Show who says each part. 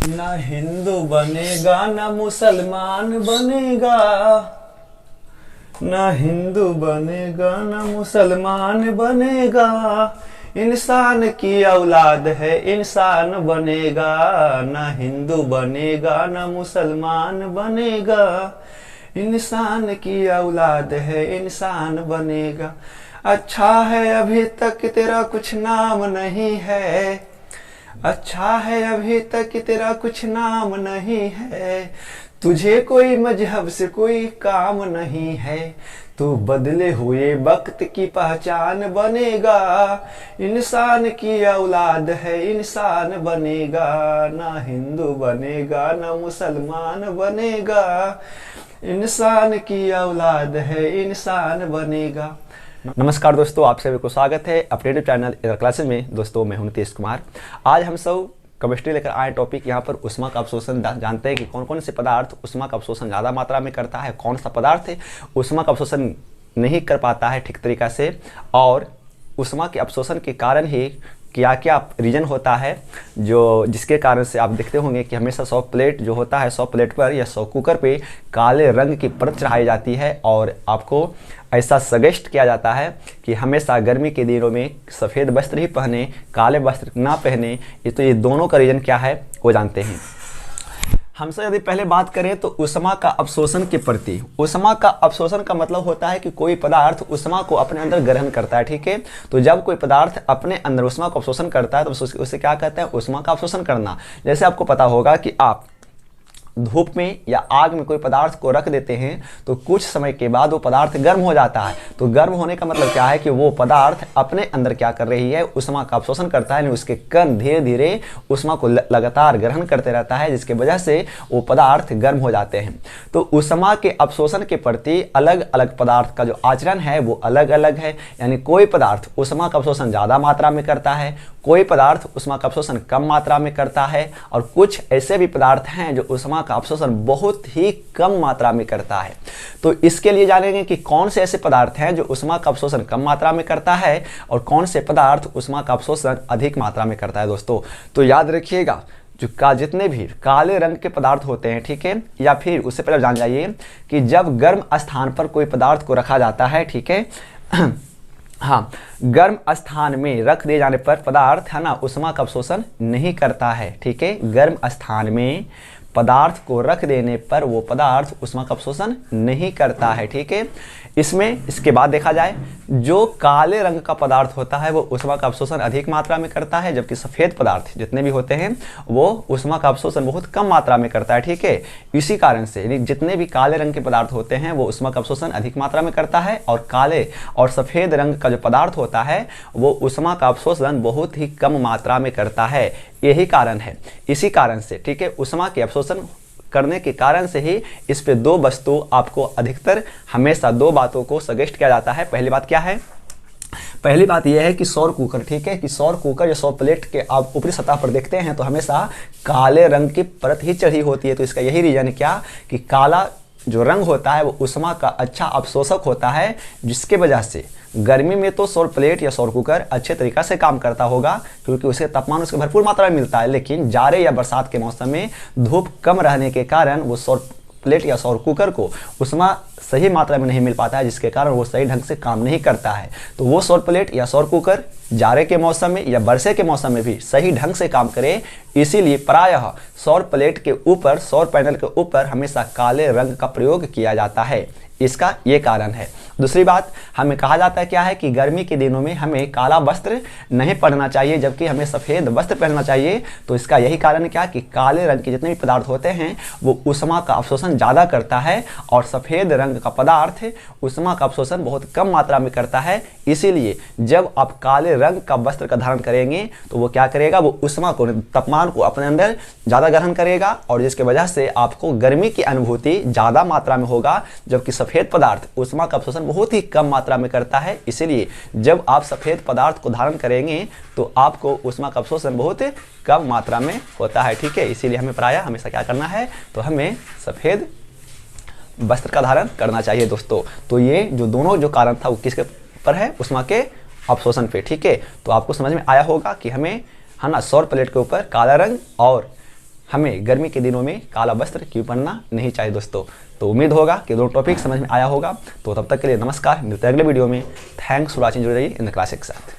Speaker 1: ना हिंदू बनेगा ना मुसलमान बनेगा, ना हिंदू बनेगा ना मुसलमान बनेगा, इंसान की औलाद है इंसान बनेगा। ना हिंदू बनेगा ना मुसलमान बनेगा, इंसान की औलाद है इंसान बनेगा। अच्छा है अभी तक तेरा कुछ नाम नहीं है, अच्छा है अभी तक तेरा कुछ नाम नहीं है, तुझे कोई मजहब से कोई काम नहीं है, तू बदले हुए वक्त की पहचान बनेगा। इंसान की औलाद है इंसान बनेगा, ना हिंदू बनेगा ना मुसलमान बनेगा, इंसान की औलाद है इंसान बनेगा। नमस्कार दोस्तों, आप सभी को स्वागत है अपने यूट्यूब चैनल इधर क्लासेस में। दोस्तों मैं हूं नीतीश कुमार। आज हम सब केमिस्ट्री लेकर आए टॉपिक यहाँ पर उष्मा का अवशोषण। जानते हैं कि कौन कौन से पदार्थ उष्मा का अवशोषण ज़्यादा मात्रा में करता है, कौन सा पदार्थ है उष्मा का अवशोषण नहीं कर पाता है ठीक तरीका से, और उष्मा के अवशोषण के कारण ही क्या क्या रीजन होता है जो जिसके कारण से आप देखते होंगे कि हमेशा 100 प्लेट जो होता है 100 प्लेट पर या 100 कुकर पे काले रंग की परत चढ़ाई जाती है और आपको ऐसा सजेस्ट किया जाता है कि हमेशा गर्मी के दिनों में सफ़ेद वस्त्र ही पहने, काले वस्त्र ना पहने। ये दोनों का रीजन क्या है वो जानते हैं। हमसे यदि पहले बात करें तो उष्मा का अवशोषण के प्रति, उष्मा का अवशोषण का मतलब होता है कि कोई पदार्थ उष्मा को अपने अंदर ग्रहण करता है, ठीक है। तो जब कोई पदार्थ अपने अंदर उष्मा को अवशोषण करता है तो उसे क्या कहते हैं, उष्मा का अवशोषण करना। जैसे आपको पता होगा कि आप धूप में या आग में कोई पदार्थ को रख देते हैं तो कुछ समय के बाद वो पदार्थ गर्म हो जाता है। तो गर्म होने का मतलब क्या है कि वो पदार्थ अपने अंदर क्या कर रही है, उष्मा का अवशोषण करता है, यानी उसके कण धीरे धीरे उष्मा को लगातार ग्रहण करते रहता है, जिसके वजह से वो पदार्थ गर्म हो जाते हैं। तो उष्मा के अवशोषण के प्रति अलग अलग पदार्थ का जो आचरण है वो अलग अलग है। यानी कोई पदार्थ उष्मा का अवशोषण ज़्यादा मात्रा में करता है, कोई पदार्थ उष्मा का अवशोषण कम मात्रा में करता है, और कुछ ऐसे भी पदार्थ हैं जो उष्मा का अवशोषण बहुत ही कम मात्रा में करता है। तो इसके लिए जानेंगे कि कौन से ऐसे पदार्थ हैं जो उष्मा का अवशोषण कम मात्रा में करता है और कौन से पदार्थ उष्मा का अवशोषण अधिक मात्रा में करता है। दोस्तों तो याद रखिएगा, जितने भी काले रंग के पदार्थ होते हैं, ठीक है, या फिर उससे पहले जान जाइए कि जब गर्म स्थान पर कोई पदार्थ को रखा जाता है, ठीक है हाँ, गर्म स्थान में रख दिए जाने पर पदार्थ है ना उष्मा का अवशोषण नहीं करता है, ठीक है। गर्म स्थान में पदार्थ को रख देने पर वो पदार्थ उष्मा का अवशोषण नहीं करता है, ठीक है। इसके बाद देखा जाए जो काले रंग का पदार्थ होता है वो उष्मा का अवशोषण अधिक मात्रा में करता है, जबकि सफ़ेद पदार्थ जितने भी होते हैं वो उष्मा का अवशोषण बहुत कम मात्रा में करता है, ठीक है। इसी कारण से यानी जितने भी काले रंग के पदार्थ होते हैं वो उष्मा का अवशोषण अधिक मात्रा में करता है, और काले और सफ़ेद रंग का जो पदार्थ होता है वो उष्मा का अवशोषण बहुत ही कम मात्रा में करता है। यही कारण है, इसी कारण से, ठीक है, उष्मा के अवशोषण करने के कारण से ही इस पे दो वस्तु आपको अधिकतर हमेशा दो बातों को सजेस्ट किया जाता है। पहली बात क्या है, पहली बात यह है कि सौर कुकर, ठीक है, कि सौर कुकर या सौर प्लेट के आप ऊपरी सतह पर देखते हैं तो हमेशा काले रंग की परत ही चढ़ी होती है। तो इसका यही रीजन क्या कि काला जो रंग होता है वो उष्मा का अच्छा अवशोषक होता है, जिसके वजह से गर्मी में तो सौर प्लेट या सौर कुकर अच्छे तरीक़ा से काम करता होगा क्योंकि उसके तापमान उसके भरपूर मात्रा में मिलता है, लेकिन जाड़े या बरसात के मौसम में धूप कम रहने के कारण वो सौर प्लेट या सौर कुकर को उष्मा सही मात्रा में नहीं मिल पाता है, जिसके कारण वो सही ढंग से काम नहीं करता है। तो वो सौर प्लेट या सौर कुकर जाड़े के मौसम में या बरसे के मौसम में भी सही ढंग से काम करे, इसीलिए प्रायः सौर प्लेट के ऊपर, सौर पैनल के ऊपर हमेशा काले रंग का प्रयोग किया जाता है। इसका ये कारण है। दूसरी बात, हमें कहा जाता है क्या है कि गर्मी के दिनों में हमें काला वस्त्र नहीं पहनना चाहिए, जबकि हमें सफ़ेद वस्त्र पहनना चाहिए। तो इसका यही कारण है क्या कि काले रंग के जितने भी पदार्थ होते हैं वो उष्मा का अवशोषण ज़्यादा करता है, और सफ़ेद रंग का पदार्थ उष्मा का अवशोषण बहुत कम मात्रा में करता है। इसीलिए जब आप काले रंग का वस्त्र का धारण करेंगे तो वो क्या करेगा, वो उष्मा को, तापमान को अपने अंदर ज़्यादा ग्रहण करेगा, और जिसके वजह से आपको गर्मी की अनुभूति ज़्यादा मात्रा में होगा, जबकि सफ़ेद पदार्थ उष्मा का अवशोषण बहुत ही कम मात्रा में करता है। इसीलिए जब आप सफ़ेद पदार्थ को धारण करेंगे तो आपको उष्मा का अवशोषण बहुत कम मात्रा में होता है, ठीक है। इसीलिए हमें प्रायः हमेशा क्या करना है, तो हमें सफ़ेद वस्त्र का धारण करना चाहिए। दोस्तों तो ये जो दोनों जो कारण था वो किसके पर है, उष्मा के अवशोषण पे, ठीक है। तो आपको समझ में आया होगा कि हमें है ना सौर प्लेट के ऊपर काला रंग और हमें गर्मी के दिनों में काला वस्त्र क्यों पहनना नहीं चाहिए दोस्तों। तो उम्मीद होगा कि दोनों टॉपिक समझ में आया होगा। तो तब तक के लिए नमस्कार, मिलते हैं अगले वीडियो में। थैंक्स फॉर वॉचिंग, जुड़े रहिए इन द क्लास के साथ।